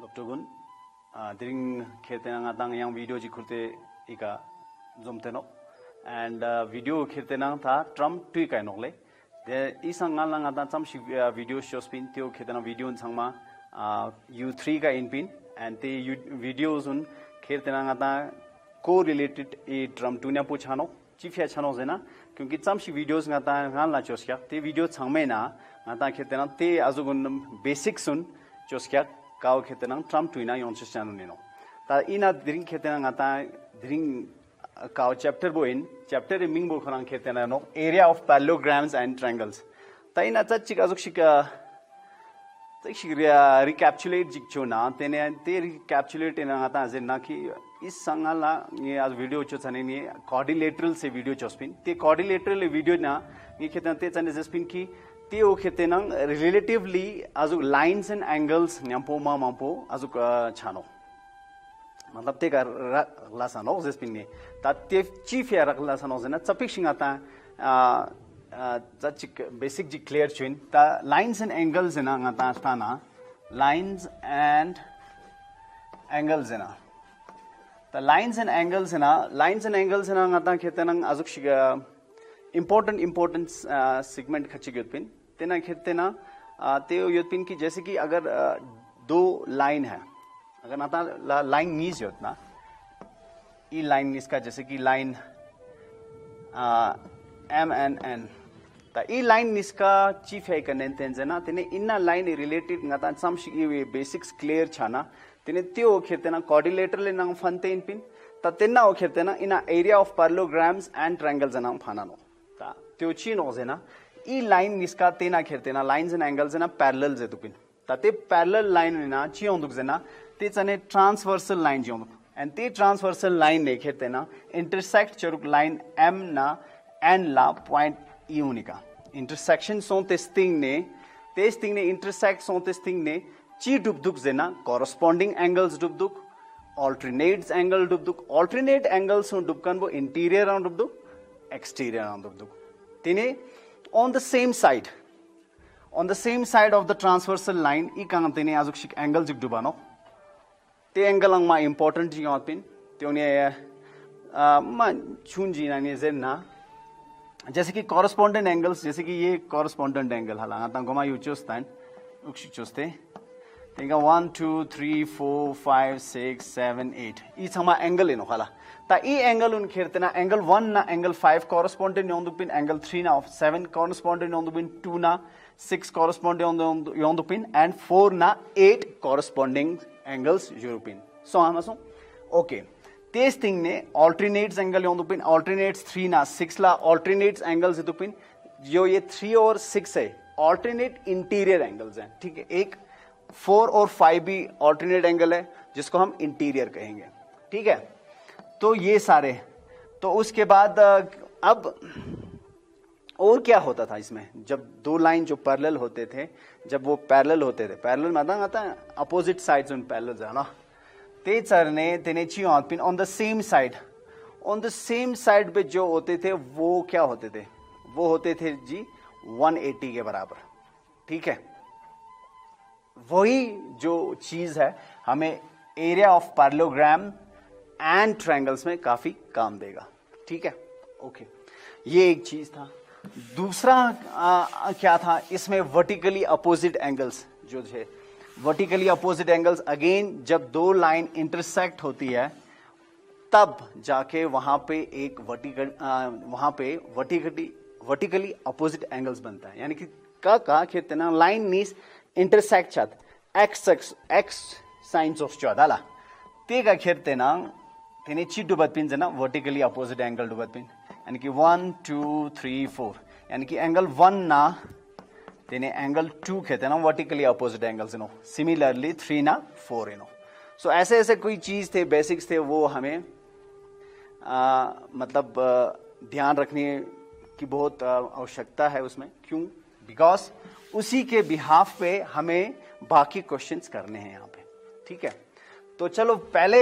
Loptogun, during Kirtena Tang Yang video Jikurte Ika Zomteno, and video Kirtena Tha Trump Twika Nole. There is an Alan some video shows pin, Teo Kirtena video in Sangma, U3 ka in pin, and the videos on Kirtena correlated a Trump Tunia Puchano, Chief Chanosena, क्योंकि some videos ngata ngal choskia, te video changme na ngata Kirtena te azugun basic sun choskia. Kau ketenang Trump tuina yon channel nino. Ta ina drink ketenang ata drink kau chapter boin chapter ming bo khorang ketena no area of parallelograms and triangles. Ta ina cha chik azuk shika recapitulate jikchona tene te recapitulate ina ata azen na ki is sangala ye as video cho chane ni quadrilateral se video chospin te quadrilateral video na ye ketena te chane jespin ki ते ओखेते नंग relatively आजु lines and angles न्याम्पो माम्पो आजु छानो मतलब ते का लासानो जस्पिन ने ता ते चीफ या लासानो जना चपिक सिंगाता चिक basic जी clear चुइन ता lines and angles जना ngata स्ताना lines and angles जना ता lines and angles जना ngata खेते नंग आजु शिगा important segment खच्ची योतपिन तेना खेते ना ते योतपिन की जैसे कि अगर दो लाइन है अगर नाता लाइन नीज योतना ई लाइन नीज जैसे कि लाइन M and N ता ई लाइन नीज का चीफ है करने तेंजे ना तेने इन्ना लाइन रिलेटेड नाता सम शिगी बेसिक्स क्लियर छाना तेने त्यो खेते ना कोऑर्डिनेटर ले नाम फनते इन पिन ता तेना ओ खेते ना इना area of parallelograms and triangles नाम फाना नो त्यो चीन हो ना ई लाइन निस्का तेना खेरते ना लाइन्स एंड एंगल्स ना पैरेलल जे दुपिन ताते पैरेलल लाइन ना चियों दुक जना ते चने ट्रांसवर्सल लाइन जियों एंड ते ट्रांसवर्सल लाइन ने खेरते ना इंटरसेक्ट चरुक लाइन M ना N ला पॉइंट यूनिका इंटरसेक्शन सो टेस्टिंग ने इंटरसेक्ट सो टेस्टिंग ने ची डुबदुक जना कॉरेस्पॉन्डिंग एंगल्स डुबदुक ऑल्टरनेट्स एंगल डुबदुक ऑल्टरनेट एंगल्स सो डुबकन वो इंटीरियर ऑन डुबदुक exterior on the tine on the same side of the transversal line I kang tine azuk shik angle jik dubano te angle ang ma important ji pin te ne ma chunji na ne zen na जैसे कि correspondent angles जैसे कि ये correspondent angle hala ngata goma yu chostan ukshi choste tenga 1 2 3 4 5 6 7 8 I sama angle ino hala ता E angle उन खेरते ना angle 1 ना angle 5 correspondent योंदुपिन angle 3 ना 7 कॉरेस्पॉन्डेंट योंदुपिन 2 ना 6 कॉरेस्पॉन्डेंट योंदुपिन एंड 4 ना 8 कॉरेस्पॉन्डिंग एंगल्स यूरोपिन सो आमसो ओके तेस थिंग ने ऑल्टरनेट्स एंगल योंदुपिन ऑल्टरनेट्स 3 ना 6 ला ऑल्टरनेट्स एंगल्स योंदुपिन जो ये 3 और 6 है ऑल्टरनेट इंटीरियर एंगल्स हैं ठीक है एक 4 और 5 भी ऑल्टरनेट एंगल है जिसको हम इंटीरियर कहेंगे ठीक है तो ये सारे तो उसके बाद अब और क्या होता था इसमें जब दो लाइन जो पैरेलल होते थे जब वो पैरेलल होते थे पैरेलल मतलब आता है अपोजिट साइड्स उन पैरेलल है ना ते चरने तेने ची on on the same side पे जो होते थे वो क्या होते थे वो होते थे जी 180 के बराबर ठीक है वही जो चीज है हमें area of parallelogram and triangles में काफी काम देगा ठीक है ओके ये एक चीज था दूसरा क्या था इसमें वर्टिकली अपोजिट एंगल्स जो है वर्टिकली अपोजिट एंगल्स अगेन जब दो लाइन इंटरसेक्ट होती है तब जाके वहां पे एक वर्टिकली अपोजिट एंगल्स बनता है यानी कि का खेते ना लाइन नीस इंटरसेक्ट छत एक्स साइंस ऑफ चौदाला ते का खेते ना तेने ची डुबत पिन जना वर्टिकली अपोजिट एंगल डुबत पिन यानी कि 1 2 3 4 यानी कि एंगल 1 ना तेने एंगल 2 खेते ना vertically opposite angles no similarly 3 ना 4 नो सो ऐसे कोई चीज थे बेसिक्स थे वो हमें मतलब ध्यान रखने की बहुत आवश्यकता है उसमें क्यों बिकॉज उसी के बिहाफ पे हमें बाकी क्वेश्चंस करने हैं यहाँ पे ठीक है तो चलो पहले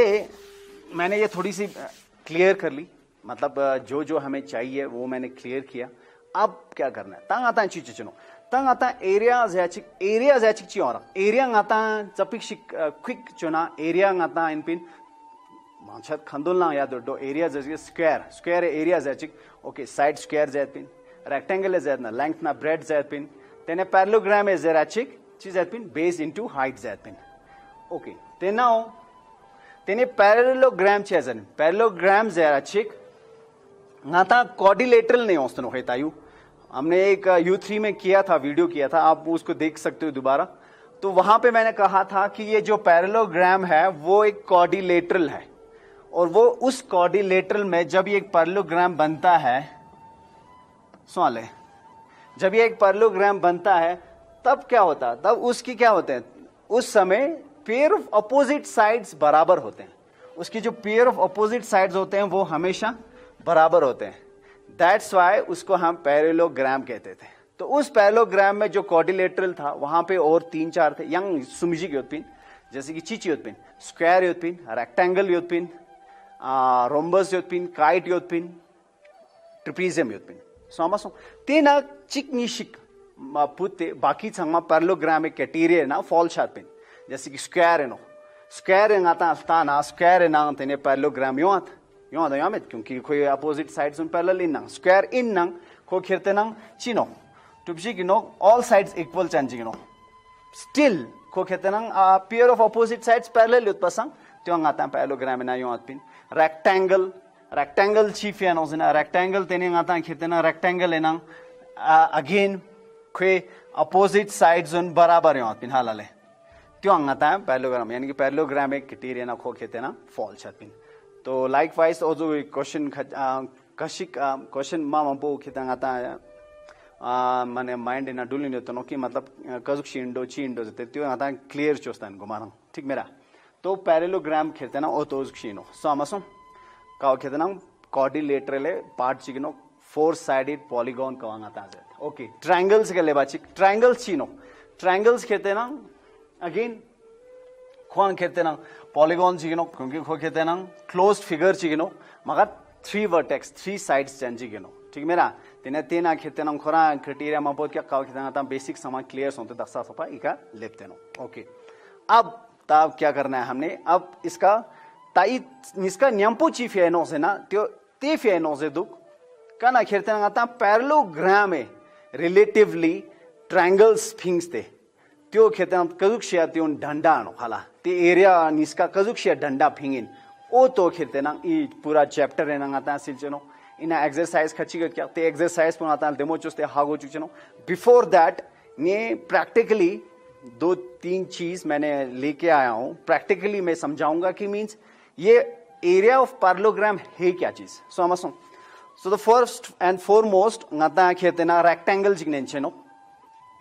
मैंने ये थोड़ी सी क्लियर कर ली मतलब जो हमें चाहिए वो मैंने क्लियर किया अब क्या करना है तांग आता है चीज चुनो tang ata area zachik chi ora area ngata chapik shik quick chuna area ngata in pin manchat khandul na yad do area zachik square area zachik okay side square zat pin rectangle zat na length na breadth zat pin then a parallelogram is zachik chi zat pin base into height zat pin okay then now then a parallelogram chazan parallelogram zachik ngata quadrilateral नहीं होता no है तायु हमने एक U3 में किया था video किया था आप उसको देख सकते हो दोबारा तो वहां पे मैंने कहा था कि ये जो पैरेललोग्राम है वो एक क्वाड्रिलेटरल है और वो उस क्वाड्रिलेटरल में जब ये एक पैरेललोग्राम बनता है सवाल है जब ये एक पैरेललोग्राम बनता है तब क्या होता है तब उसकी क्या होते हैं उस समय पेयर ऑफ अपोजिट साइड्स बराबर होते हैं उसकी जो पेयर ऑफ अपोजिट साइड्स होते हैं वो हमेशा बराबर होते हैं दैट्स वाई उसको हम पैरेललोग्राम कहते थे तो उस पैरेललोग्राम में जो क्वाड्रिलेटरल था वहां पे और 3-4 थे यंग सुमिजी योत्पिन जैसे कि चीची योत्पिन स्क्वायर योत्पिन रेक्टेंगल योत्पिन रोम्बस योत्पिन काइट योत्पिन ट्रिपीजियम योत्पिन समझो तेना चिकनिशिक पुते बाकी संगमा पैरेललोग्राम एक कैटेरिया ना फॉल शार्पिन जैसे कि स्क्वायर है नो स्क्वायर है नाता अस्ताना स्क्वायर है ना तेने पैरेललोग्राम योत यो da yamet क्योंकि कोई अपोजिट साइड्स उन पैरेलल इन नंग स्क्वायर इन नंग को खिरते नंग चिनो टुपजी किनो ऑल साइड्स इक्वल चांजी किनो स्टिल को खिरते नंग pair of opposite sides parallel युत पसंग त्यो ngata पैरेललोग्राम ना यो आतपिन रेक्टेंगल चीफ या नोजना रेक्टेंगल तेने ngata खिरते ना रेक्टेंगल है नंग अगेन कोई अपोजिट साइड्स उन बराबर यो आतपिन हालाले त्यो ngata पैरेललोग्राम यानी कि पैरेललोग्राम एक क्राइटेरिया ना को खिरते ना फॉल छातपिन तो लाइकवाइज और जो क्वेश्चन कशिक क्वेश्चन मामपो खितांग आता है माने माइंड इन डुलिन तो नो कि मतलब कजुक शिंडो चिंडो जते त्यो आता क्लियर चोस्तान गुमारन ठीक मेरा तो पैरेललोग्राम खेते ना ओ तो शिनो समसम का खेते ना क्वाड्रिलेटरल पार्ट चिनो 4 साइडेड पॉलीगॉन कवांग आता है ओके ट्रायंगल्स के लेबाचिक ट्रायंगल्स चिनो ट्रायंगल्स खेते ना अगेन खोन खेते ना पॉलीगॉन चिगिनो क्योंकि खो खेते ना क्लोज्ड फिगर चिगिनो मगर 3 वर्टेक्स 3 साइड्स चेंज चिगिनो ठीक मेरा तेने तेना खेते ना खोरा क्राइटेरिया में बहुत क्या काव खेते ना तब बेसिक समा क्लियर होते दस्ता सोपा इका लेते नो ओके अब तब क्या करना है हमने अब इसका ताई इसका न्यम्पो चीफ है नो से ना त्यो तेफ है नो से दुख का ना खेते ना तब पैरेललोग्राम में रिलेटिवली ट्रायंगल्स फिंग्स थे त्यो खेते कजुक शिया त्यो डंडा नो हाला ते एरिया निस्का कजुक शिया डंडा फिंगिन ओ तो खेते ना ई पूरा चैप्टर है ना आता सिलचनो इन एक्सरसाइज खची का क्या ते एक्सरसाइज पण आता डेमो चोस्ते हागो चुचनो बिफोर दैट ने प्रैक्टिकली 2-3 चीज मैंने लेके आया हूं प्रैक्टिकली मैं समझाऊंगा कि मींस ये एरिया ऑफ पैरेललोग्राम है क्या चीज सो समझो so the first and foremost ngata खेते ना रेक्टेंगल जिग्नेन चनो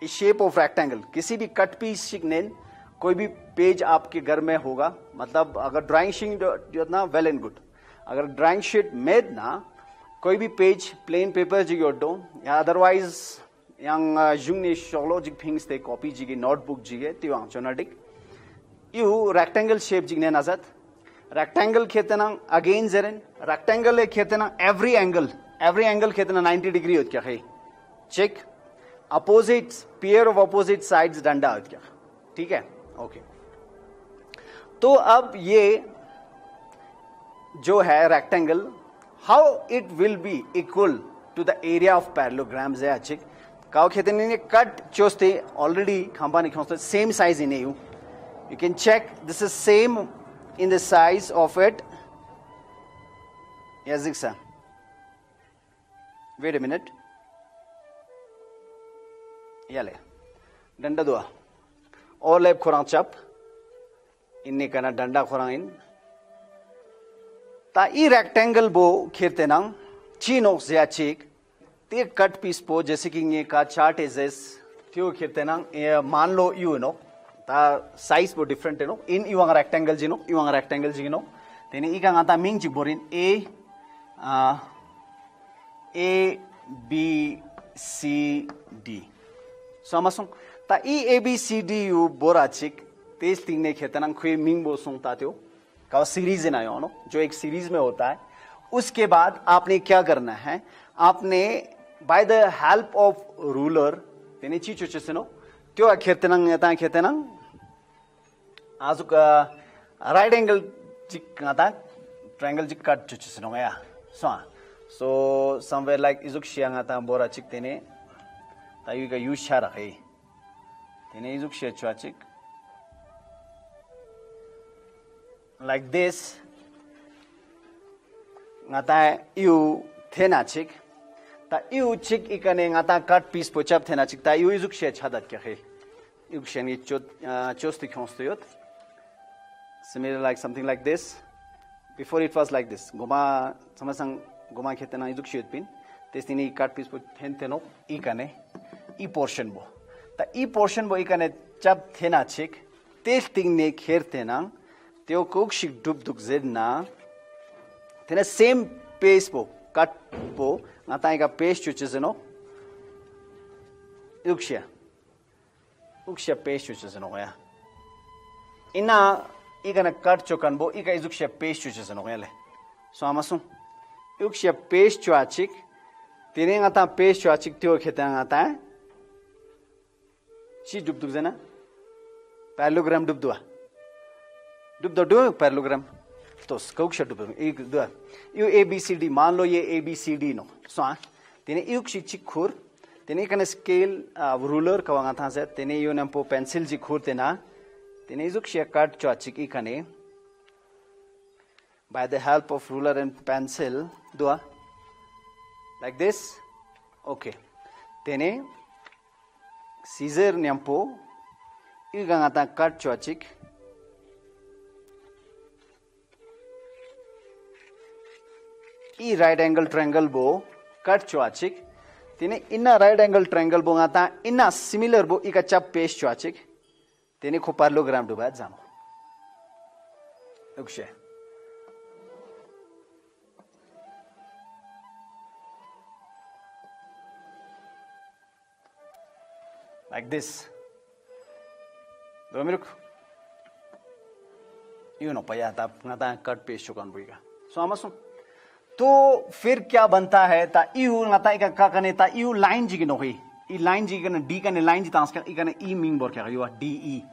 इस शेप ऑफ रेक्टेंगल किसी भी कट पीस शिकनेन कोई भी पेज आपके घर में होगा मतलब अगर ड्राइंग शीट ना वेल एंड गुड अगर ड्राइंग शीट मेड ना कोई भी पेज प्लेन पेपर जी योडो या otherwise yang jungni shoglogic things te copy jige notebook jige ti wang chonadik you rectangle shape jigne nazat rectangle khetena again zeren rectangle khetena every angle khetena 90 degree hot kya hai check opposites pair of opposite sides डंडा हट क्या ठीक है okay तो अब ये जो है rectangle how it will be equal to the area of parallelograms है अच्छे काउ खेते ने कट चोस्ते ऑलरेडी खांबा ने खोस्ते same size in you can check this is same in the size of it yes sir wait a minute याले डंडा दुआ और लेब खोरांग चप इन्ने कना डंडा खोरांग इन ता ई रेक्टेंगल बो खेते नंग चीनो से चेक ते कट पीस पो जैसे कि ये का चार्ट इज दिस थियो खेते नंग ये मान लो यू नो ता साइज बो डिफरेंट है नो इन इवांग रेक्टेंगल जिनो तेने ई का गाता मिंग जी बोरिन ए बी सी डी समसों ता ई ए बी सी डी यू बोरा चिक तेज तीन ने खेतनंग खुए मिंग बो सोंगता त्यो का सीरीज इन आयो नो जो एक सीरीज में होता है उसके बाद आपने क्या करना है आपने by the help of ruler तेने ची चुचेसनो त्यो खेरतेनंग यता खेरतेनंग आजुक राइट एंगल चिक ngata triangle jik cut chusino ya so somewhere like izuk shia ngata bora chik tene tayu ga use shara hai tene izuk shia chwa chik like this ngata you thena chik ta you chik ikane ngata cut piece pochap thena chik ta you izuk shia chadat kya hai izuk shia ni chosti khonstoyot similar like something like this. Before it was like this. Goma samasang goma khetena izuk shit pin. Testini cut piece po thenteno ikane I portion bo. Ta I portion bo ikane chap thena chik testing ne khertena teo kok shik dub duk zedna tena same pace bo cut bo ngata ka pace chuchezeno uksha pace chuchezeno ya. Ina igana cut chokan bo iga izukshia paste chuches no gele so amasung ukshia paste chuachik tine ngata paste chuachik tyo kheta ngata chi dub dub jana parallelogram dub do parallelogram to skauksha dub ek do you abcd मान लो ये abcd no so tine ukshi chik khur tine kana scale ruler kawanga tha se tine yo nampo pencil ji khur tena tene izukshia cut chuachik ikane by the help of ruler and pencil dua like this okay tene scissor nyampo igangata cut chuachik I right angle triangle bo cut chuachik tene inna right angle triangle bo ngata inna similar bo ika chap paste chuachik tene ko parallelogram duba jamo ukshe like this do miruk you know paya ta ngata cut paste chukan buiga so amasu तो फिर क्या बनता है ता you ngata ika ka kane ta you line ji no hi I line ji kana d kana line ji tans ka ikana e ming bor kya yo de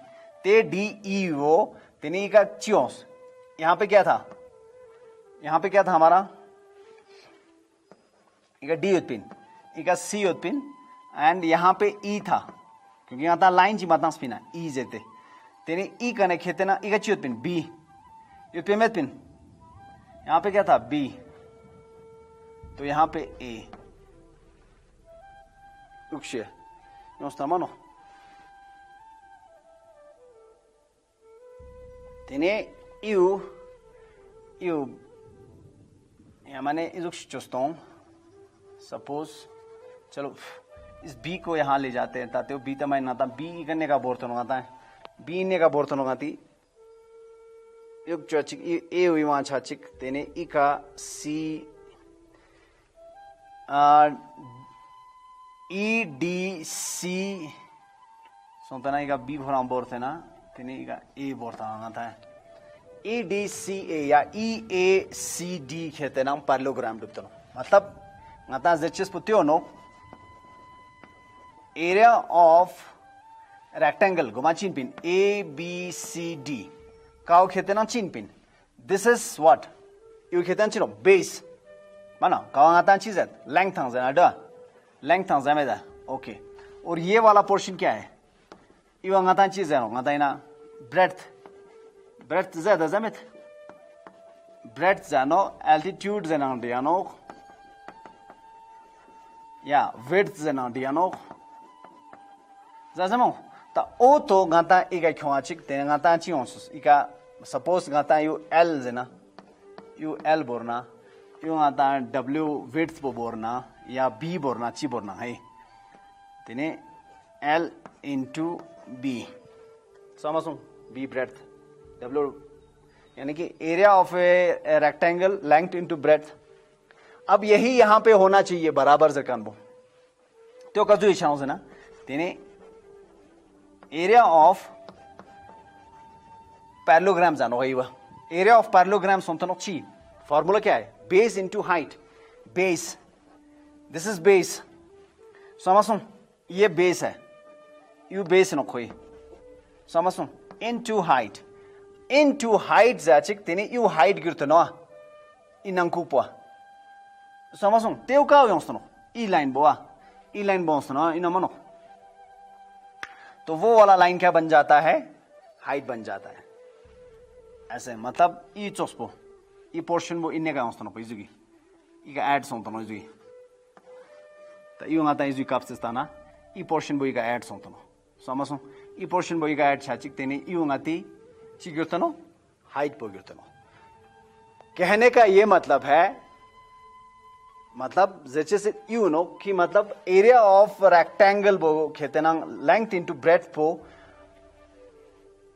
te de वो तेने का चियोस यहां पे क्या था हमारा इका d उत्पिन इका c उत्पिन एंड यहां पे e था क्योंकि यहां था लाइन जी मतन स्पिना e जेते तेने e कने खेते ना इका ची उत्पिन b उत्पिन में उत्पिन यहां पे क्या था b तो यहां पे a ukshia non sta mano tene eu या माने इजुक चुस्तों सपोज चलो इस b को यहाँ ले जाते हैं ताते b तमाय नाता b करने का बोर्तन होता है b ने का बोर्तन होती युग चचिक ए हुई वहाँ चचिक तेने i का c e d c सोंतना i का b भरा बोर्तन ना तेने i का a बोर्तन होता है E D C A या E A C D कहते हैं ना पैरेललोग्राम डुबते हैं मतलब नाता ज़ेचिस पुत्तियों नो एरिया ऑफ रेक्टेंगल गुमा चीन pin A B C D cow कहते हैं ना चीन pin this is what you कहते हैं चीनो बेस माना काउ नाता चीज़ है लेंथ थांग ज़ेना डा लेंथ थांग ज़ेमे दा ओके और ये वाला पोर्शन क्या है यू नाता चीज़ है नाता इना breadth ज़्यादा ज़मीत breadth जानो altitude ज़ना दियानो या width ज़ना दियानो ज़ाज़मो ता ओ तो गाता इका क्यों आचिक तेरे गाता चियोंस इका suppose गाता यू L ज़ना यू L बोरना यू गाता W width बो बोरना या B बोरना ची बोरना है तेरे L into B समझो B breadth W यानी कि area of a rectangle length into breadth अब यही यहां पे होना चाहिए बराबर जकान बो तो कजू इशाओं से ना तेने एरिया ऑफ पैरेललोग्राम जानो है वह एरिया ऑफ पैरेललोग्राम सोंतनो ची फार्मूला क्या है base into height base this is base समझो ये बेस है यू बेस नो खोई समझो इनटू हाइट जाचिक तेने यू हाइट गिरतो नो इनंकुपो समझो तेव का योंसनो ई लाइन बोसनो इन मनो तो वो वाला लाइन क्या बन जाता है हाइट बन जाता है ऐसे मतलब ई चोस्पो ई पोर्शन वो इन्ने का योंसनो को इजुगी ई का ऐड सोंतो नो इजुगी तो यू आता इजुगी काप्सिस्ताना ई पोर्शन वो ई का ऐड सोंतो नो समझो ई पोर्शन वो ई का ऐड छाचिक तेने यू आती चिगिरतनो हाइट पोगिरतनो कहने का ये मतलब है मतलब जैसे यू नो कि मतलब एरिया ऑफ रेक्टेंगल बो खेतेना लेंथ इनटू ब्रेथ पो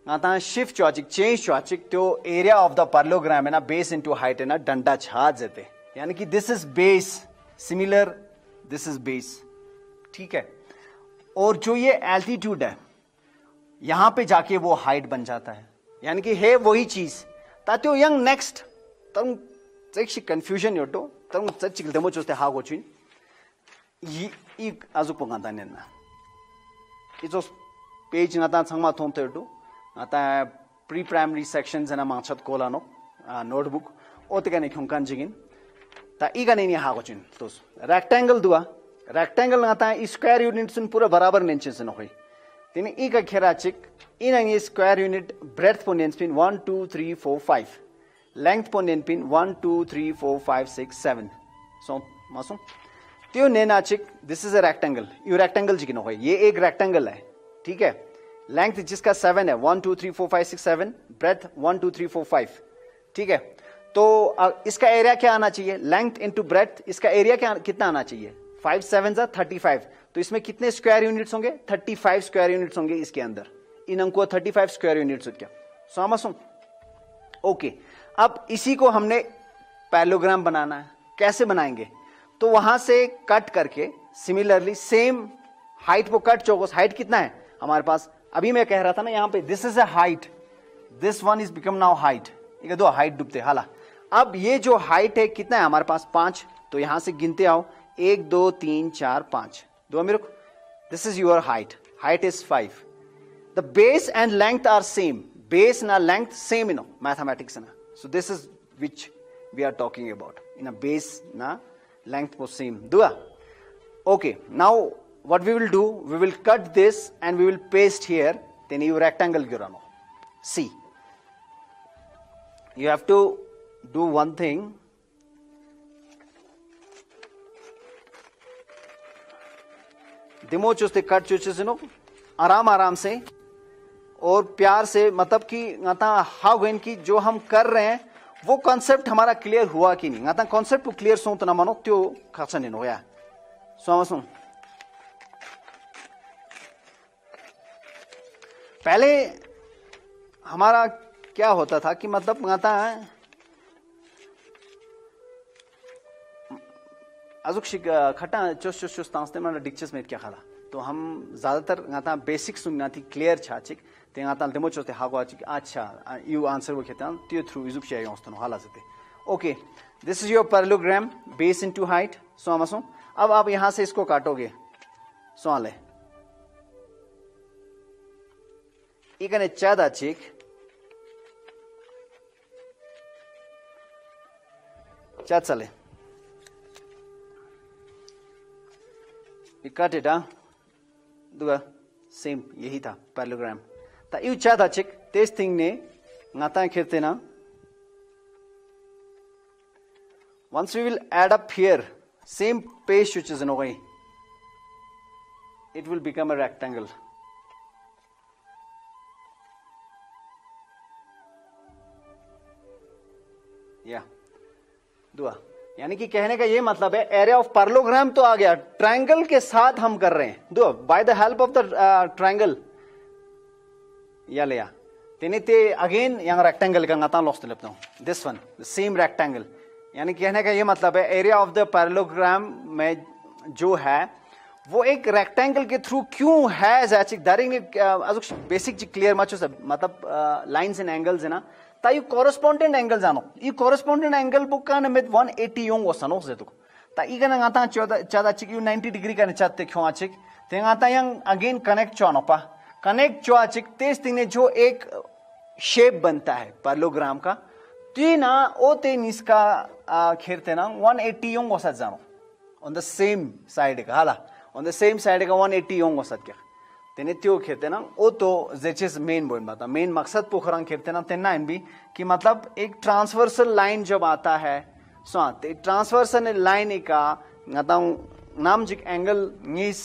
आता शिफ्ट चौचिक चेंज चौचिक तो एरिया ऑफ द पैरेललोग्राम है ना बेस इनटू हाइट है ना डंडा छा देते यानी कि this is base similar this is base ठीक है और जो ये एल्टीट्यूड है यहां पे जाके वो हाइट बन जाता है यानी कि है वही चीज तातो यंग नेक्स्ट तम चेक कंफ्यूजन योटो तम चचिक दमो चोस्ते हागो चिन ई आजु पोंगाता नेना इजो पेज नाता छंगमा थोम थेटो आता प्री प्राइमरी सेक्शंस ना माछत कोलानो नोटबुक ओते ने खुंकान जिगिन ता ई गने नि हागो चिन तोस रेक्टेंगल दुआ रेक्टेंगल नाता स्क्वायर यूनिट्स पूरा बराबर नेंचेस न होई तिने ई का खेराचिक इन ये स्क्वायर यूनिट ब्रेथ पो नेंचपिन 1 2 3 4 5 लेंथ पो नेंपिन 1 2 3 4 5 6 7 सो मासो त्यो नेनाचिक दिस इज अ रेक्टेंगल यू रेक्टेंगल जिकिन हो ये एक रेक्टेंगल है ठीक है लेंथ जिसका 7 है 1 2 3 4 5 6 7 ब्रेथ 1 2 3 4 5 ठीक है तो इसका एरिया क्या आना चाहिए लेंथ इनटू ब्रेथ इसका एरिया क्या कितना आना चाहिए 5 7 जा 35 तो इसमें कितने स्क्वायर यूनिट्स होंगे 35 स्क्वायर यूनिट्स होंगे इसके अंदर इन अंको 35 स्क्वायर यूनिट्स क्या समझो ओके अब इसी को हमने पैरेललोग्राम बनाना है कैसे बनाएंगे तो वहां से कट करके सिमिलरली सेम हाइट को कट चौकोस हाइट कितना है हमारे पास अभी मैं कह रहा था ना यहां पे this is a height this one is become now height ठीक है दो हाइट डूबते हाला अब ये जो हाइट है कितना है हमारे पास 5 तो यहां से गिनते आओ 1 2 3 4 5 दो मेरे को this is your height is 5 the base and length are same base ना लेंथ सेम इन मैथमेटिक्स ना so this is which we are talking about in a base na length was same dua okay now what we will do we will cut this and we will paste here then you rectangle girano see you have to do one thing demo chuste cut chuches no आराम से और प्यार से मतलब कि गाता how गइन की जो हम कर रहे हैं वो कॉन्सेप्ट हमारा क्लियर हुआ कि नहीं गाता कॉन्सेप्ट को क्लियर सो तो ना मानो त्यो खासा नहीं होया समझो पहले हमारा क्या होता था कि मतलब गाता अजुक खटा चुस तांसते माना डिक्चस में क्या खाला तो हम ज्यादातर गाता बेसिक सुनना थी क्लियर छाचिक ते गाता डेमो चोते हागो आचिक अच्छा यू आंसर वो खेता त्यो थ्रू इजुक शेयर योंस्तनो हाला जते okay this is your parallelogram base into height so आमसो अब आप यहां से इसको काटोगे सो आले इकने चादा चिक चा चले cut it दुआ सेम यही था पैरेललोग्राम ता यू चादा चिक तेज थिंग ने ngata खेते ना once we will add up here same page which is in a way it will become a rectangle या दुआ यानी कि कहने का ये मतलब है एरिया ऑफ पैरेललोग्राम तो आ गया ट्रायंगल के साथ हम कर रहे हैं दो by the help of the triangle या लिया तेने ते अगेन यहां रेक्टेंगल का ngata लॉस्ट लेता हूं दिस वन सेम रेक्टेंगल यानी कहने का ये मतलब है एरिया ऑफ द पैरेललोग्राम में जो है वो एक रेक्टेंगल के थ्रू क्यों है जैचिक दारिंग बेसिक क्लियर मच मतलब लाइंस एंड एंगल्स है ना ता यू कॉरेस्पॉन्डेंट एंगल जानो ई कॉरेस्पॉन्डेंट एंगल बुक का नमित 180 योंग वसनो से तो ता ई गना ngata चादा चिक यू 90 डिग्री का चाते क्यों आचिक तेंगा yang again connect चुनो पा connect चुआ चिक तेज तीने जो एक शेप बनता है parallelogram का तीना ओ ते निस्का खेरते ना 180 योंग वसत जानो on the same side का हाला on the same side का 180 योंग वसत क्या तेने त्यो खेरते ना ओ तो जेचेस मेन बोल बाता मेन मकसद पोखरंग खेरते ना तेना इन भी कि मतलब एक ट्रांसवर्सल लाइन जब आता है सो ते ट्रांसवर्सल लाइन का ngataung नाम जिक एंगल नीस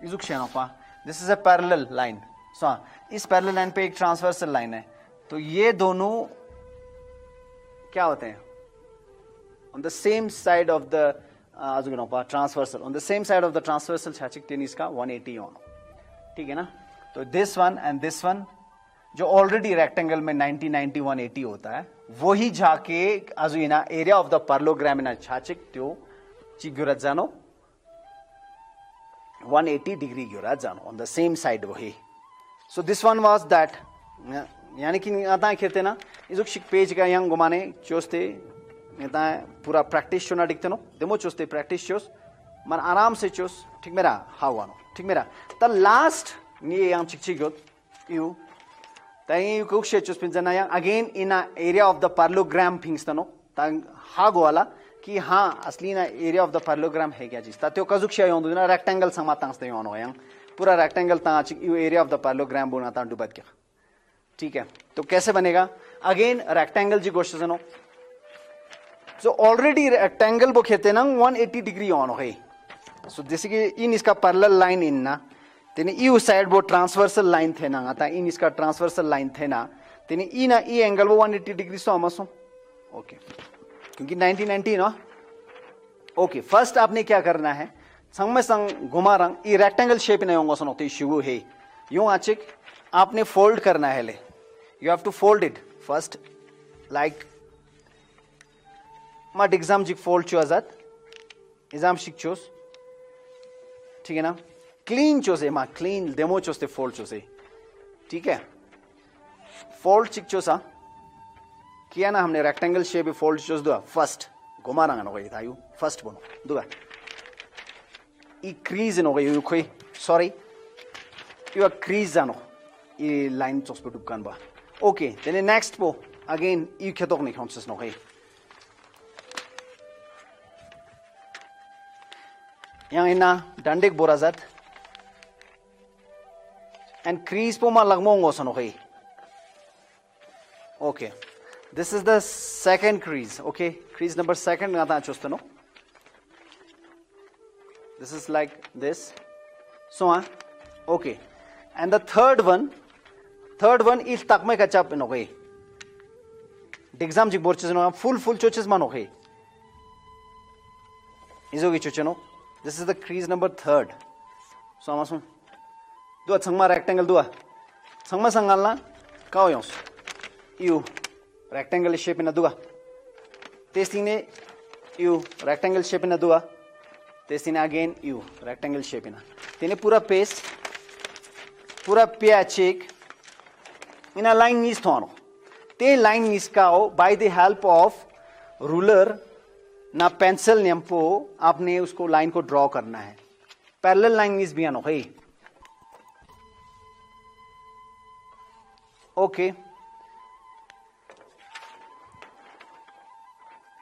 इजुक शेनोपा this is a parallel line so इस पैरेलल लाइन पे एक ट्रांसवर्सल लाइन है तो ये दोनों क्या होते हैं on the same side of the transversal on the same side of the transversal छाचिक टेनिस का 180 ऑन ठीक है ना तो this one and this one जो ऑलरेडी रेक्टेंगल में 90 90 180 होता है वही जाके अजुइना एरिया ऑफ द पैरेललोग्राम इन छाचिक त्यो चिगुरत जानो 180 डिग्री गिरा जानो on the same side वही so this one was that यानी कि आता खेते ना इजुक शिक पेज का यंग गुमाने चोस्ते नेता पूरा प्रैक्टिस चुना दिखते नो डेमो चोस्ते प्रैक्टिस चोस मन आराम से चोस ठीक मेरा हावानो ठीक मेरा द लास्ट ये यंग चिक चिक गोत यू ताई यू कुछ चोस पिंजना यंग again in area of the parallelogram things तनो तंग हागो वाला कि हाँ असली ना एरिया ऑफ द पैरेललोग्राम है क्या चीज तात्यो कजुक शे यों दुना रेक्टेंगल समा तांसते यों नो यंग पूरा रेक्टेंगल ता चिक यू एरिया ऑफ द पैरेललोग्राम बोना ता डुबत क्या ठीक है तो कैसे बनेगा अगेन रेक्टेंगल जी क्वेश्चन नो सो ऑलरेडी रेक्टेंगल वो खेते ना 180 डिग्री ऑन हो गई सो जैसे कि इन इसका पैरेलल लाइन इन ना तेने ई उस साइड वो ट्रांसवर्सल लाइन थे ना आता इन इसका ट्रांसवर्सल लाइन थे ना तेने ई ना ई एंगल वो 180 डिग्री सो हमसो ओके क्योंकि 90 90 ना ओके फर्स्ट आपने क्या करना है संग में संग घुमा रंग ई रेक्टेंगल शेप नहीं होगा सुनो तो शुरू है यूं आचिक आपने फोल्ड करना है ले you have to fold it first like मट एग्जाम जी फोल्ड चो आजाद एग्जाम शिक चोस ठीक है ना क्लीन चोसे मा क्लीन डेमो चोस्ते फोल्ड चोसे ठीक है फोल्ड चिक चोसा किया ना हमने रेक्टेंगल शेप में फोल्ड चोस दो फर्स्ट घुमा रंगा नो गई था यू फर्स्ट बनो दुआ ई क्रीज नो गई यू कोई सॉरी यू क्रीज जानो ये लाइन चोस पे दुकान बा ओके देने नेक्स्ट पो अगेन यू खेतोक नहीं खाउंसस नो गई yang ina dandek borazat and crease po ma lagmo ngosono kai okay this is the second crease okay crease number second ngata chostano this is like this so okay and the third one is takme kachap no kai exam jik borches no full choches ma no kai izogi chocheno this is the crease number third so amasun dua sangma rectangle dua sangma sangalna kao yos you rectangle shape ina dua testine you rectangle shape ina dua testine again you rectangle shape ina tene pura pace pura piachik ina line is thono te line is kao by the help of ruler ना pencil नेम्पो आपने उसको line को draw करना है parallel line is बियानो है okay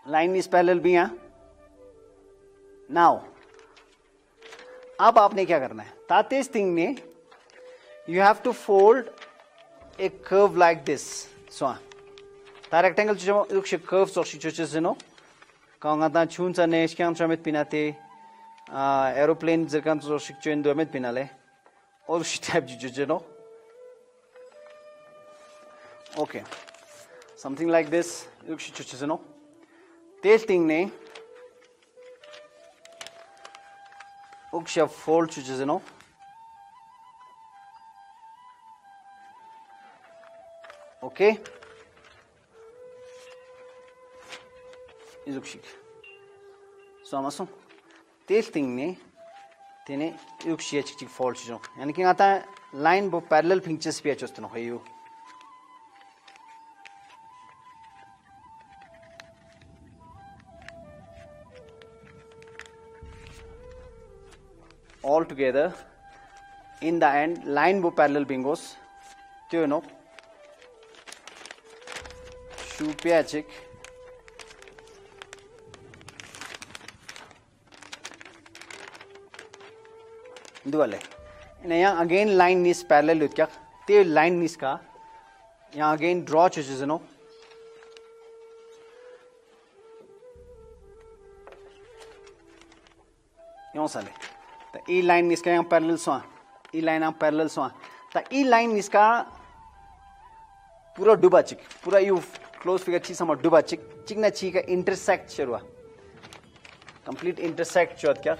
line is parallel बिया now अब आपने क्या करना है तातेस थिंग ने you have to fold a curve like this so ता रेक्टेंगल जो कर्व सोची चोचेनो कांगाता छून सा नेश क्या चमित पिनाते एरोप्लेन जरकान जो शिक्षण दो में पिनाले और टाइप जो no okay something like this you शिक्षण नो तेज थिंग ने उक्ष फोल्ड चुचे नो ओके इजुक्षिक सो आमासो तेज थिंग ने तेने युक्षिया चिक चिक फोल्ड जो यानी कि आता लाइन वो पैरेलल पिंचेस पे चोस्तनो है you all together in the end line bo parallel bingos tyo no shu piachik duale ina yang again line is parallel with kya te line is ka yang again draw choose no yon sale ta e line is ka yang parallel so e line ang parallel so ta e line is ka pura duba chik pura you close figure chi sama duba chik chikna chi ka intersect chirwa complete intersect chot kya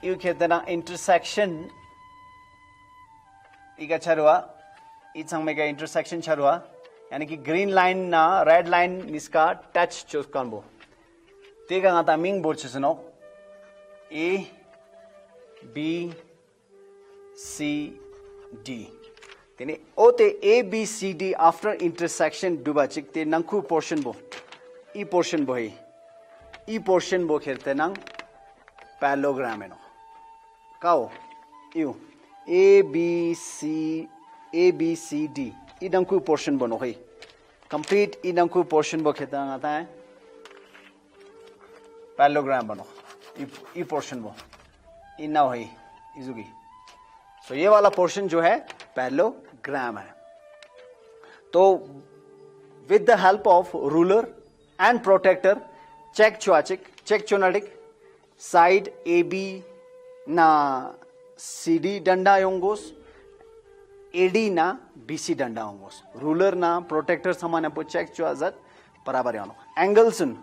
you कहते ना intersection इका चरवा इस संग में का intersection चरवा यानी कि green line ना red line इसका touch चूस करबो तेगा गाता मिंग बोल चुसनो A B C D तेने ओते A B C D after intersection डुबा चिक ते नंकु portion बो ई portion बो है ई portion बो खेलते नंग parallelogram है नो काओ you A B C D इधम कोई पोर्शन बनो है कंप्लीट इधम कोई पोर्शन बो कहता आता है पैरेललोग्राम बनो ये पोर्शन बो इन्ना है इजुगी सो ये वाला पोर्शन जो है पैरेललोग्राम है तो with the help of ruler and protractor check चोनाटिक साइड ए बी ना CD डंडा योंगोस AD ना BC डंडा योंगोस रूलर ना प्रोटेक्टर समान अपो चेक चो आजाद बराबर यानो एंगल्स न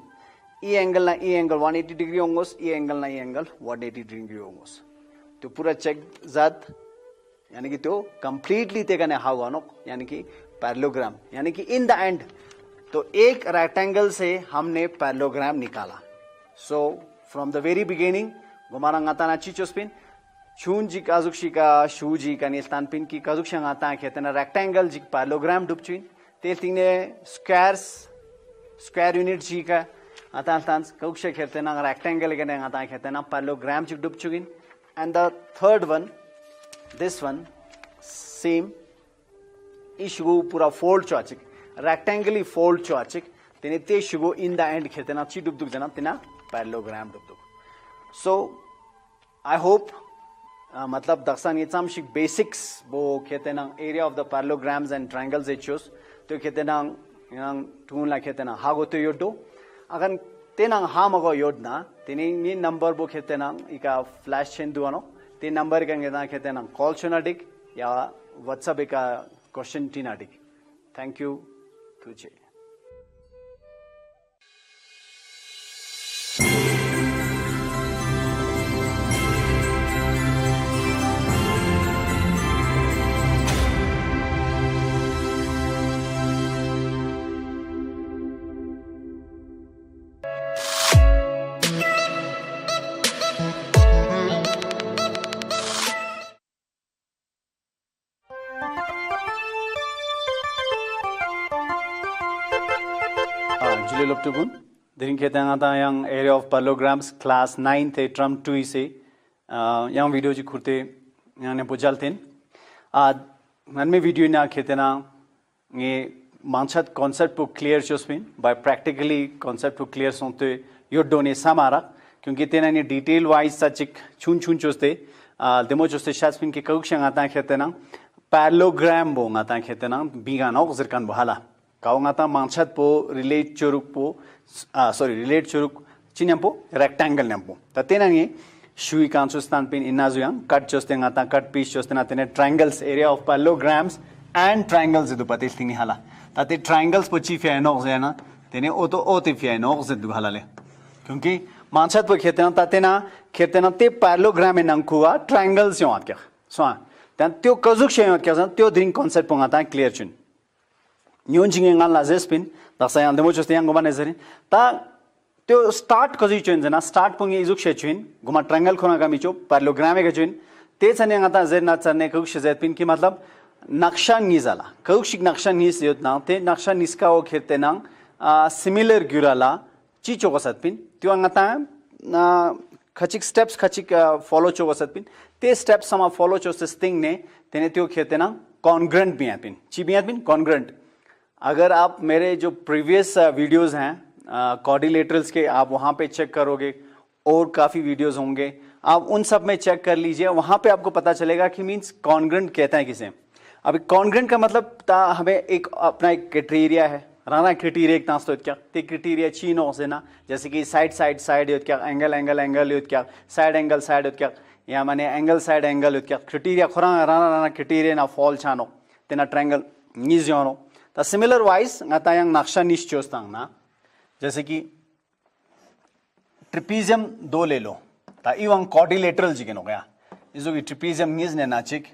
ई एंगल 180 डिग्री योंगोस ई एंगल 180 डिग्री योंगोस तो पूरा चेक जात यानी कि तो कंप्लीटली ते कने हाउ आनो यानी कि पैरेललोग्राम यानी कि इन द एंड तो एक रेक्टेंगल से हमने पैरेललोग्राम निकाला so from the very beginning गुमारा ngataan chichospin chun ji kazukshi ka shu ji ka nistan pin ki kazukshi ngata khetena rectangle ji parallelogram dupchin teltine square unit ji ka atan tan kaukshe khetena rectangle ke ngata khetena parallelogram ji dupchugin and the third one this one same issue pura fold chachik rectangly fold chachik tene te shugo in the end khetena chi dupduk jana tina parallelogram dupduk so I hope मतलब दक्षान ये चामशिक basics वो कहते ना area of the parallelograms and triangles इचोस तो कहते ना yang tun la कहते ना हागो तो योडो अगर तेना हा मगो योडना तेने ये नंबर वो कहते ना इका फ्लैश चेन दुआनो ते नंबर का कहते ना कॉल चुनाटिक या व्हाट्सएप इका क्वेश्चन टीनाटिक थैंक यू तुझे Julio Loptugun, दिन कहते हैं आता yang area of parallelograms class 9 थे term 2 से yang video जी खुरते yang ने पुजाल थे मन में video ना कहते ना ये मानछत concept को clear चोस्पिन by practically concept को clear सोंते यो डोने सामारा क्योंकि तेना ने detail wise सचिक छुन चोस्ते demo चोस्ते शास्पिन के कौशंग आता कहते ना parallelogram बोंग आता कहते ना बीगा ना उज़रकान बहाला काउंगाता मांछत पो रिलेट चुरुक पो रिलेट चुरुक चिन्यम्पो रेक्टेंगल नम्पो ततेना ये शुई कांसुस्तान पिन इनाजुयांग कट चोस्ते ngata कट पीस चोस्ते ना तेने triangles area of parallelograms and triangles इदु पतेल थिंगी हाला ताते triangles पो चीफ है नोक जे ना तेने ओ ते फिया नोक जे दु हाला ले क्योंकि मांछत पो खेते ना ते parallelogram में नंकुआ triangles यों आत क्या सो तन त्यो कजुक शेयों आत क्या त्यो दिन concept पो ngata clear चुन न्यून जिंगे ngal la zespin daksa yang demo choste yang goma nezerin ta त्यो start कजी चुन जना start पुंगे इजुक शे चुन गुमा triangle खोना का मिचो parallelogram के चुन ते छने ngata zer na चरने कउक शे zepin की मतलब नक्शा निजाला कउक शिक नक्शा निस योत ना ते नक्शा निस्का ओ खेते ना similar गुराला चीचो को सतपिन त्यो ngata खचिक स्टेप्स खचिक फॉलो चो वसत पिन ते स्टेप्स हम फॉलो चो सिस्टिंग ने तेने त्यो खेते ना कॉन्ग्रेंट भी पिन ची भी पिन कॉन्ग्रेंट। अगर आप मेरे जो प्रीवियस वीडियोस हैं कॉर्डिलेटरल्स के आप वहां पे चेक करोगे और काफी वीडियोस होंगे, आप उन सब में चेक कर लीजिए, वहां पे आपको पता चलेगा कि मींस कॉन्ग्रेंट कहते हैं किसे। अब कॉन्ग्रेंट का मतलब हमें एक अपना एक क्राइटेरिया है राना क्राइटेरिया एक नास्तो क्या ते क्राइटेरिया चीनो से ना, जैसे कि साइड साइड साइड योत क्या एंगल एंगल एंगल योत क्या साइड योत क्या या माने एंगल साइड एंगल योत क्या क्राइटेरिया खुरा राना राना क्राइटेरिया ना फॉल छानो तेना ट्रायंगल नीज योनो ता सिमिलर वाइज ngata yang नक्शा निश चोस्तांग ना, जैसे कि ट्रिपीजियम दो ले लो ता इवांग क्वाड्रिलेटरल जिगन हो गया इजो की ट्रिपीजियम नीज ने नाचिक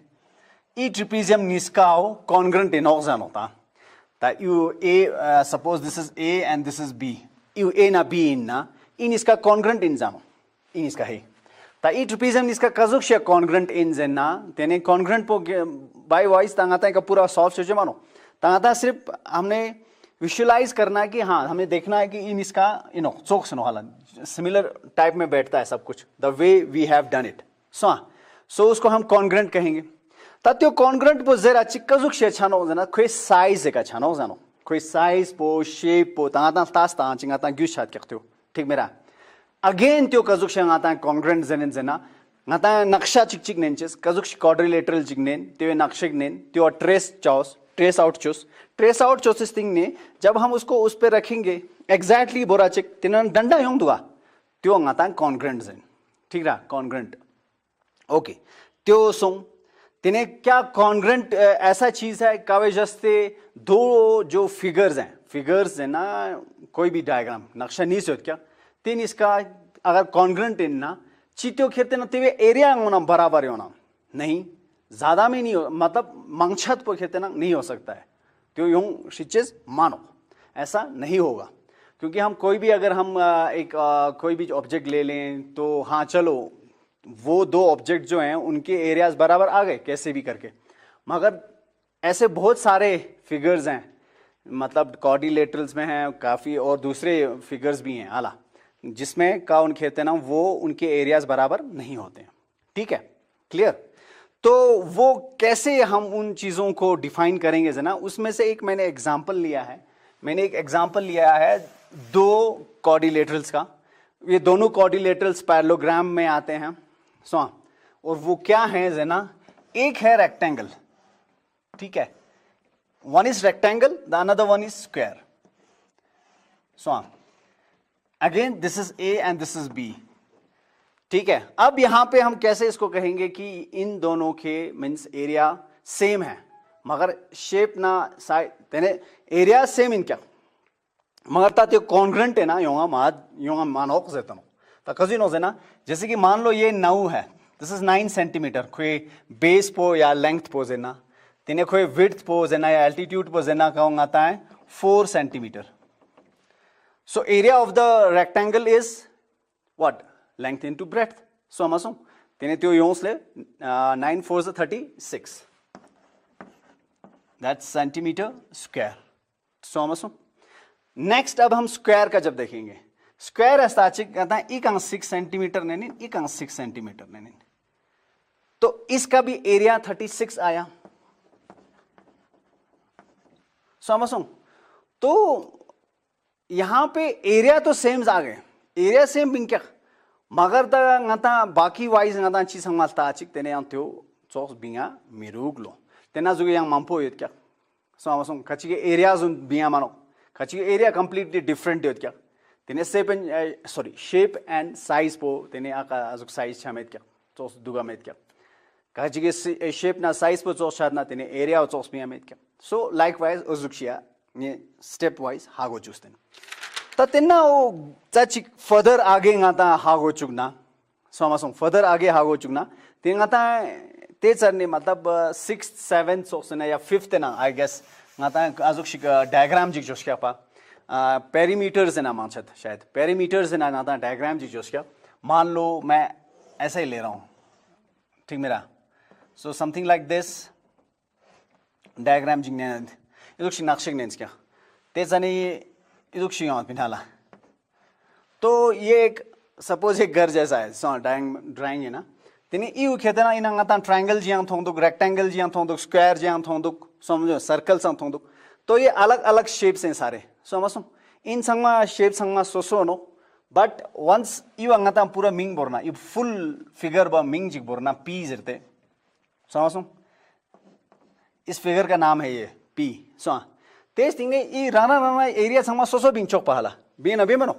ई ट्रिपीजियम नीज का हो कॉन्ग्रेंट इन ऑक्सन होता ता you A suppose this is A and this is B you A ना बी इन ना इन इसका कॉन्ग्रेंट इन जानो इन इसका है ता ई ट्रिपीजियम इसका कजुक्ष्य कॉन्ग्रेंट इन जेना तेने कॉन्ग्रेंट पो बाय वॉइस तांगाता का पूरा सॉल्व सोचे मानो तांगाता सिर्फ हमने विजुअलाइज करना है कि हाँ हमें देखना है कि इन इसका इनो चोक सुनो हालन सिमिलर टाइप में बैठता है सब कुछ the way we have done it so उसको हम कॉन्ग्रेंट कहेंगे। तात्यो कॉन्ग्रेंट पो जरा चिक्कजुक शे छानो जना कोई साइज का छानो जानो कोई साइज पो शेप पो तांगाता तास तां चिंगाता ग्यु छात करते हो ठीक मेरा अगेन त्यो कजुक शे ngata कॉन्ग्रेंट जनेन जना ngata नक्शा चिक चिक नेंचेस कजुक क्वाड्रिलेटरल जिग्नेन त्यो नक्शे नेन त्यो ट्रेस आउट चोसिस थिंग ने जब हम उसको उस पे रखेंगे एग्जैक्टली बोरा चिक तिन डंडा योंग दुआ त्यो ngata कॉन्ग्रेंट जन ठीक रहा कॉन्ग्रेंट ओके त्यो सोंग तिने क्या कॉन्ग्रेंट ऐसा चीज है कावे जस्ते दो जो फिगर्स है ना कोई भी डायग्राम नक्शा नहीं सोच क्या तीन इसका अगर कॉन्ग्रेंट इन ना चीत्यो खेते ना तेवे एरिया होना बराबर होना नहीं ज्यादा में नहीं हो मतलब मंगछत पर खेते ना नहीं हो सकता है तो यूं शिचेस मानो ऐसा नहीं होगा क्योंकि हम कोई भी अगर हम कोई भी ऑब्जेक्ट ले लें तो हाँ चलो वो दो ऑब्जेक्ट जो हैं उनके एरियाज बराबर आ गए कैसे भी करके, मगर ऐसे बहुत सारे फिगर्स हैं मतलब क्वाड्रिलेटरल्स में हैं काफ़ी और दूसरे फिगर्स भी हैं आला जिसमें का उन कहते हैं ना वो उनके एरियाज बराबर नहीं होते हैं ठीक है क्लियर। तो वो कैसे हम उन चीज़ों को डिफाइन करेंगे जना उसमें से एक मैंने एग्जांपल लिया है दो क्वाड्रिलेटरल्स का। ये दोनों क्वाड्रिलेटरल्स पैरेललोग्राम में आते हैं और वो क्या है जना एक है रेक्टेंगल ठीक है one is rectangle the another one is square again this is A and this is B ठीक है। अब यहां पे हम कैसे इसको कहेंगे कि इन दोनों के मीन्स एरिया सेम है मगर शेप ना साइड तेने एरिया सेम इन क्या मगर तात्यो कॉन्ग्रेंट है ना योंगा मानो जेतनो ता कजिनो से ना जैसे कि मान लो ये 9 है दिस इज 9 सेंटीमीटर कोई बेस पो या लेंथ पो जेना तेने कोई विड्थ पो जेना या एल्टीट्यूड पो जेना कहूंगा आता है 4 centimetre. So area of the rectangle is what length into breadth so हमसो तेने त्यो योंस ले 9 4 36 दैट्स सेंटीमीटर स्क्वायर सो हमसो नेक्स्ट अब हम स्क्वायर का जब देखेंगे स्क्वायर ऐसा कहता है 6 सेंटीमीटर नहीं 6 सेंटीमीटर नहीं तो इसका भी एरिया 36 आया समझो तो यहां पे एरिया तो सेम आ गए एरिया सेम बिन क्या मगर ता बाकी वाइज ची संगता चिक तेने त्यो चोक्स बिंगा मिरुगलो तेना जुगे yang mampo yet क्या समझो खची के एरिया जुन बिंगा मानो खची के एरिया कंप्लीटली डिफरेंट यत क्या तेने शेप एंड साइज पो तेने आका अजुक साइज छामेत क्या चोस दुगा मेत क्या काची के शेप ना साइज पो चोस छादना तेने एरिया चोस बिंगा मेत क्या सो लाइकवाइज अजुकशिया ये स्टेप वाइज हागो चुस्तेन ता तेना ओ चाची फर्दर आगे गाता हागो चुगना समसों फर्दर आगे हागो चुगना तेन गाता ते चरने मतलब 6th 7th सोसना या 5th ना आई गेस गाता अजुक डायग्राम जिक जोश क्या पा पेरीमीटर्स ना मानछत शायद पेरीमीटर्स ना गाता डायग्राम जिक जोश क्या मान लो मैं ऐसा ही ले रहा हूं ठीक मेरा so something like this diagram जिक ने इदुक नक्शे ने क्या ते जने इदुक शिया पिनाला तो ये एक सपोज एक घर जैसा है सो ड्राइंग है ना तिनी इउ खेतना इन ngata ट्रायंगल जियां थोंदुक रेक्टेंगल जियां थोंदुक स्क्वायर जियां थोंदुक समझो सर्कल संग थोंदुक तो ये अलग अलग शेप्स हैं सारे समझो इन संगमा शेप संगमा सोसो नो बट वंस इउ ngata पूरा मिंग बोरना इ फुल फिगर बा मिंग जिक बोरना पी जरते समझो इस फिगर का नाम है ये पी सो तेज तिंगे इ राना राना एरिया संगमा सोसो बिंग चोक पहला बिन अभी मनो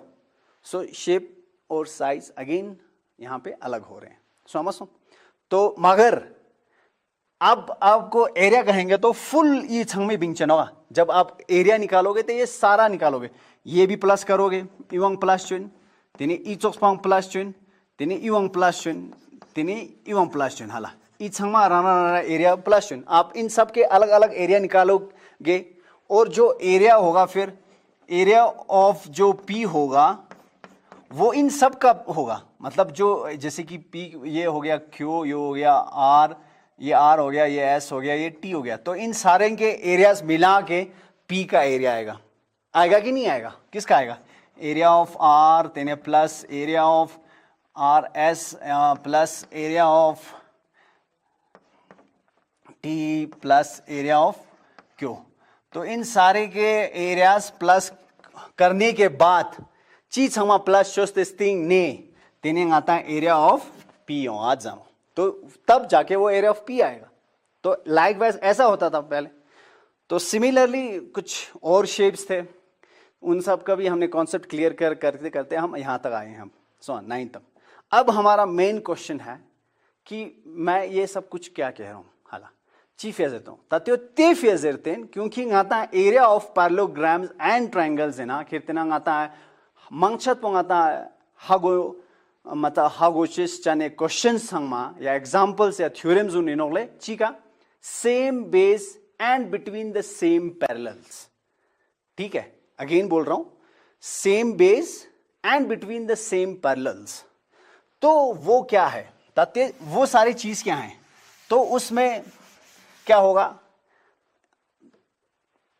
सो शेप और साइज अगेन यहां पे अलग हो रहे हैं समझो तो मगर अब आपको एरिया कहेंगे तो फुल ये छंग में बिंग चनोगा जब आप एरिया निकालोगे तो ये सारा निकालोगे ये भी प्लस करोगे इवंग प्लस चुन तिनी ई चोक्सपांग प्लस चुन तिनी इवंग प्लस चुन तिनी इवंग प्लस चुन हाला ई छंग में राना राना एरिया प्लस चुन आप इन सब के अलग अलग एरिया निकालोगे और जो एरिया होगा फिर एरिया ऑफ जो पी होगा वो इन सब का होगा मतलब जो जैसे कि पी ये हो गया क्यू ये हो गया आर ये आर हो गया ये एस हो गया ये टी हो गया तो इन सारे के एरियाज मिला के पी का एरिया आएगा आएगा कि नहीं आएगा किसका आएगा एरिया ऑफ आर तेने plus area of R S plus area of T plus area of Q तो इन सारे के एरियाज प्लस करने के बाद चीज हमा प्लस स्टिंग ने तेने आता है एरिया ऑफ पी आज जाओ तो तब जाके वो एरिया ऑफ पी आएगा तो लाइक वाइज ऐसा होता था पहले तो सिमिलरली कुछ और शेप्स थे उन सब का भी हमने कॉन्सेप्ट क्लियर करते करते हम यहाँ तक आए हैं हम सो 9 तक अब हमारा मेन क्वेश्चन है कि मैं ये सब कुछ क्या कह रहा हूँ हाला चीफ हूँ तत्व ते फेजरतेन क्योंकि आता area of parallelograms and triangles है ना कितना आता है मंगछत पोंगाता हागो मत हागोचिस चाने क्वेश्चन संगमा या एग्जांपल्स या थ्योरम्स उन इनोगले चीका same base and between the same parallels ठीक है अगेन बोल रहा हूं same base and between the same parallels तो वो क्या है तत्व वो सारी चीज क्या है तो उसमें क्या होगा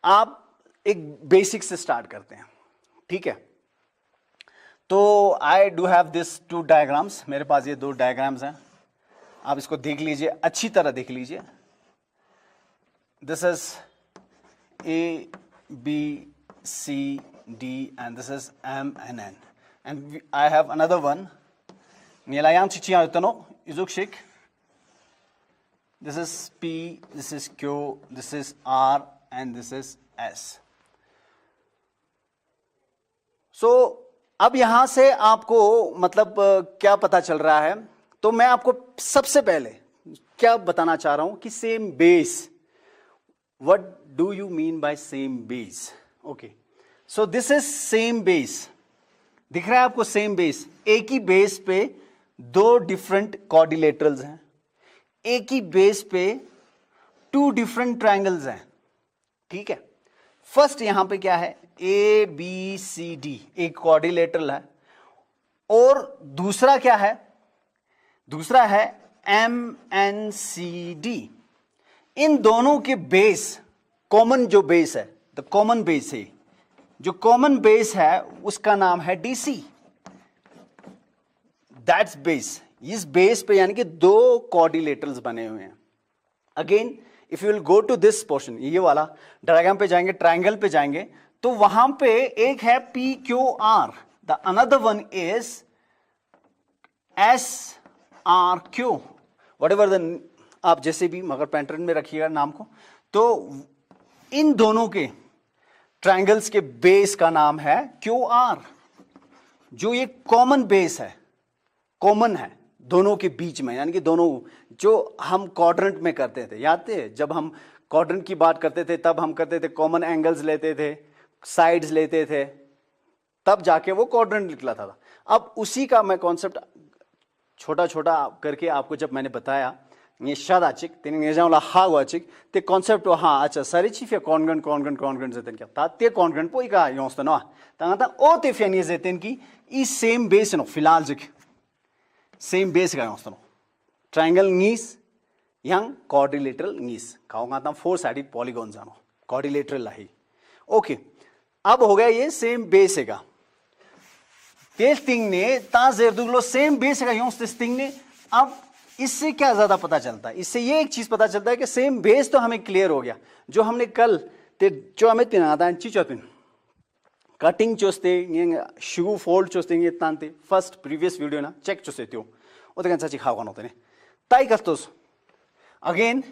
आप एक बेसिक से स्टार्ट करते हैं ठीक है तो I do have this 2 diagrams मेरे पास ये 2 डायग्राम्स हैं आप इसको देख लीजिए अच्छी तरह देख लीजिए this is A B C D and this is M N N and I have another one नीलायाम चिचिया उतनो इजुक्षिक this is P this is Q this is R and this is S so अब यहां से आपको मतलब क्या पता चल रहा है तो मैं आपको सबसे पहले क्या बताना चाह रहा हूं कि same base what do you mean by same base okay so this is same base दिख रहा है आपको सेम बेस एक ही बेस पे 2 डिफरेंट क्वाड्रिलेटरल्स हैं एक ही बेस पे 2 डिफरेंट ट्रायंगल्स हैं ठीक है फर्स्ट यहां पे क्या है ए बी सी डी एक क्वाड्रिलेटरल है और दूसरा क्या है दूसरा है एम एन सी डी इन दोनों के बेस कॉमन जो बेस है द कॉमन बेस है जो कॉमन बेस है उसका नाम है डीसी दैट्स बेस इस बेस पे यानी कि 2 क्वाड्रिलेटरल्स बने हुए हैं again if you will go to this portion ये वाला डायग्राम पे जाएंगे ट्रायंगल पे जाएंगे तो वहां पे एक है P Q R the another one is S R Q what ever the आप जैसे भी मगर पैटर्न में रखिएगा नाम को तो इन दोनों के ट्रायंगल्स के बेस का नाम है क्यू आर जो ये कॉमन बेस है कॉमन है दोनों के बीच में यानी कि दोनों जो हम क्वाड्रेंट में करते थे याद थे जब हम क्वाड्रेंट की बात करते थे तब हम करते थे कॉमन एंगल्स लेते थे साइड्स लेते थे तब जाके वो क्वाड्रेंट निकला था अब उसी का मैं कॉन्सेप्ट छोटा छोटा करके आपको जब मैंने बताया ये शादाचिक तेने नेजावला हावाचिक ते कॉन्सेप्ट हाँ अच्छा सारी चीफ या कॉन्ग्रेंट से क्या था ते कॉन्ग्रेंट पोई का योंस्त ना तांगा ओ ते फेनी जेतेन की ई सेम बेस नो फिलहाल जिक सेम बेस का योंस्त नो ट्रायंगल नीस yang quadrilateral ngis खाऊंगा था 4 साइडेड पॉलीगॉन जानो quadrilateral लाही ओके अब हो गया ये सेम बेस है का तेल तिंग ने ताजेर दुगलो सेम बेस का योंस तेस तिंग ने। अब इससे क्या ज्यादा पता चलता है? इससे ये एक चीज पता चलता है कि सेम बेस तो हमें क्लियर हो गया। जो हमने कल ते जो हमें तीन आता है चीचोतिन कटिंग चोस्ते ये शू फोल्ड चोस्ते ये तांते फर्स्ट प्रीवियस वीडियो ना चेक चोस्ते त्यो उतने कंचा चिखाव कौन होते ने ताई कस्तोस again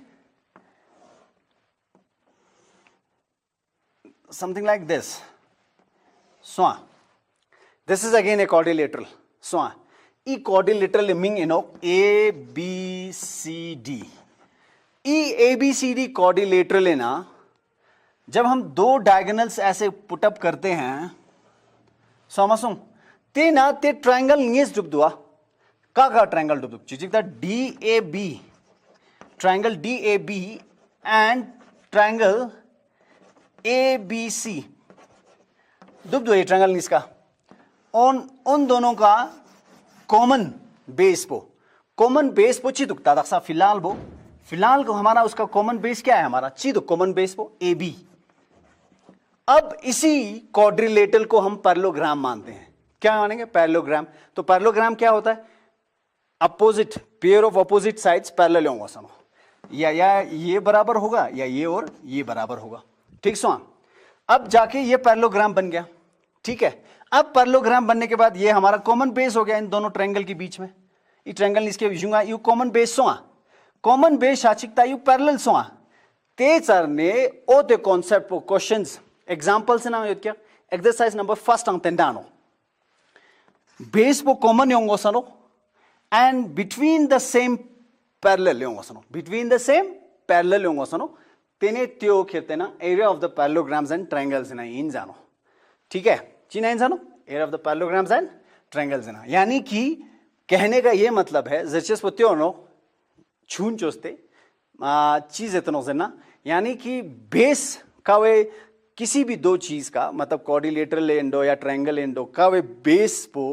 something like this swa this is again a quadrilateral swa e quadrilateral ming ino a b c d e a b c d quadrilateral है ना। जब हम दो डायगोनल्स ऐसे पुटअप करते हैं समझो ते ना ते ट्रायंगल नीस डुब दुआ का ट्रायंगल डुब चीज the D A B triangle D A B and triangle A B C डुब दो ये ट्रायंगल नीस का उन दोनों का कॉमन बेस पो चिदुकता दक्षा फिलहाल को हमारा उसका कॉमन बेस क्या है? हमारा चिदुक कॉमन बेस पो ए बी। अब इसी क्वाड्रिलेटरल को हम पैरेललोग्राम मानते हैं। क्या मानेंगे? पैरेललोग्राम। तो पैरेललोग्राम क्या होता है? Opposite pair of opposite sides parallel होंगे सुनो या ये बराबर होगा या ये और ये बराबर होगा। ठीक सो अब जाके ये पैरेललोग्राम बन गया। ठीक है, अब पैरेललोग्राम बनने के बाद ये हमारा कॉमन बेस हो गया इन दोनों ट्रायंगल के बीच में। ये ट्रायंगल इसके यूंगा यू कॉमन बेस सोआ कॉमन बेस शाचिकता यू पैरेलल सोआ ते सर ने ओ ते कॉन्सेप्ट को क्वेश्चंस एग्जांपल से ना क्या एक्सरसाइज नंबर फर्स्ट अंग तेंडानो बेस पो कॉमन योंगो सनो and between the same parallel योंगो सनो बिटवीन द सेम पैरेलल योंगो सनो तेने त्यो खेते ना area of the parallelograms and triangles ना इन जानो। ठीक है, चीना इन जानो area of the parallelograms and triangles ना, यानी कि कहने का ये मतलब है जर्चस पो त्यो नो छून चोस्ते चीज इतनो से ना, यानी कि बेस का वे किसी भी दो चीज का मतलब क्वाड्रिलेटरल एंडो या ट्रायंगल एंडो का वे बेस पो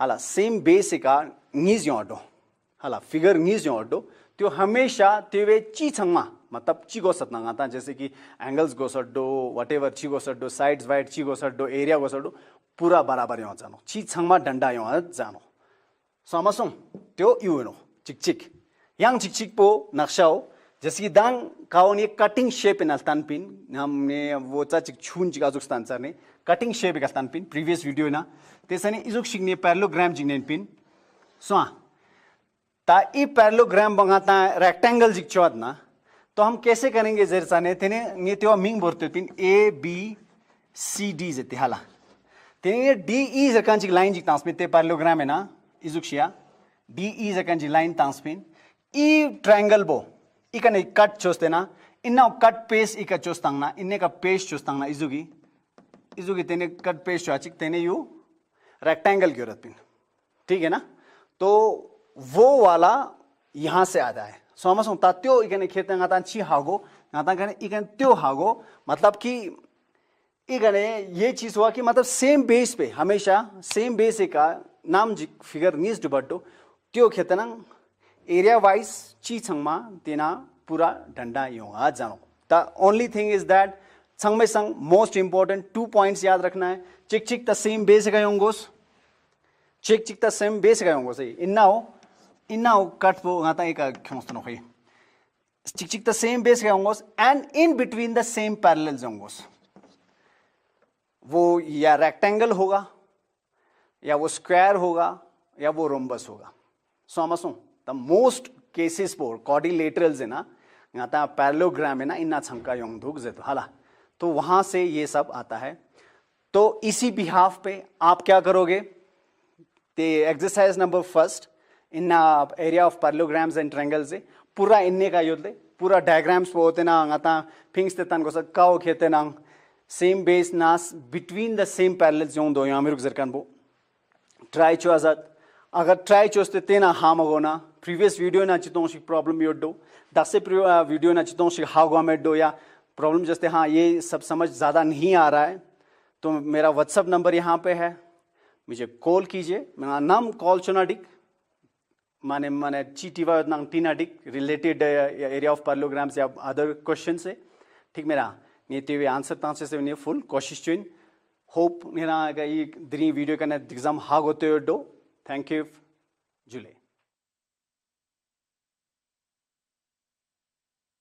हाला सेम बेस का नीज योडो हाला फिगर नीज योडो त्यो हमेशा तेवे ची छंगमा मतलब ची गो सतना आता जैसे कि एंगल्स गो सड्डो व्हाटएवर ची गो सड्डो साइड्स वाइड ची गो सड्डो एरिया गो सड्डो पूरा बराबर यो जानो ची छंगमा डंडा यो जानो समसो त्यो युनो चिक yang चिक पो नक्शाओ जैसे कि दांग काउन ये कटिंग शेप इन अल्तान पिन हमने वो चिक छून चिका जुक्स्तान सर ने कटिंग शेप एक अल्तान पिन प्रीवियस वीडियो ना तेसने इजुक शिग्ने पैरेललोग्राम जिग्नेन पिन सो ता ई पैरेललोग्राम बंगाता रेक्टेंगल जिक चौद ना तो हम कैसे करेंगे जरसाने तेने ये त्यो मिंग बोलते पिन ए बी सी डी जेते हाला तेने ये डी ई जकान जिक लाइन जिक तांस में ते पैरेललोग्राम है ना इजुक डी ई जकान जिक लाइन तांस पिन ई ट्रायंगल बो इकने कट चोस्ते ना इन्ना कट पेस इका चोस्तांग ना इन्ने का पेस चोस्तांग ना इजुगी तेने कट पेस चोचिक तेने यू रेक्टेंगल की औरत पिन। ठीक है ना, तो वो वाला यहां से आता है सोमसों तात्यो इकने खेते गाता ची हागो गाता कने इकने त्यो हागो मतलब कि इकने ये चीज हुआ कि मतलब सेम बेस पे हमेशा सेम बेस का नाम फिगर नीज डुबटो त्यो खेते ना एरिया वाइज ची छंगमा तेना पूरा डंडा योगा जानो। The only thing is that छंग में संग मोस्ट इंपोर्टेंट 2 पॉइंट्स याद रखना है। चिक द सेम बेस का योंगोस चिक द सेम बेस का योंगोस इन्ना हो कट पो गाता एक खमस्तनो खई चिक द सेम बेस का योंगोस and in between the same parallels योंगोस वो या रेक्टेंगल होगा या वो स्क्वायर होगा या वो रोम्बस होगा। समझो द मोस्ट केसेस पर क्वाड्रिलेटरल्स है ना गाता पैरेललोग्राम है ना इन्ना छंका योंग धुक जेतो हाला तो वहां से ये सब आता है। तो इसी बिहाफ पे आप क्या करोगे ते एक्सरसाइज नंबर फर्स्ट इन्ना area of parallelograms and triangles है पूरा इन्ने का योद्दे पूरा डायग्राम्स वो होते ना गाता फिंग्स ते तन को सब काओ खेते ना सेम बेस नास बिटवीन द सेम पैरेलल्स यों दो यहाँ मेरे को जरकान बो ट्राई चो आजाद अगर ट्राई चोस्ते तेना हाम होना प्रीवियस वीडियो ना चितों से प्रॉब्लम योडो दस से वीडियो ना चितों से हाउ गवर्नमेंट या प्रॉब्लम जैसे हाँ ये सब समझ ज़्यादा नहीं आ रहा है तो मेरा व्हाट्सअप नंबर यहाँ पे है मुझे कॉल कीजिए। मेरा नाम कॉल चुनाडिक माने चीटीवा टीनाडिक रिलेटेड एरिया ऑफ पैरेललोग्राम्स या अदर क्वेश्चन से ठीक मेरा ये आंसर तांसे से फुल कोशिश चुन होप नेना ई द्री वीडियो कने एग्जाम हागोते डो थैंक यू जुले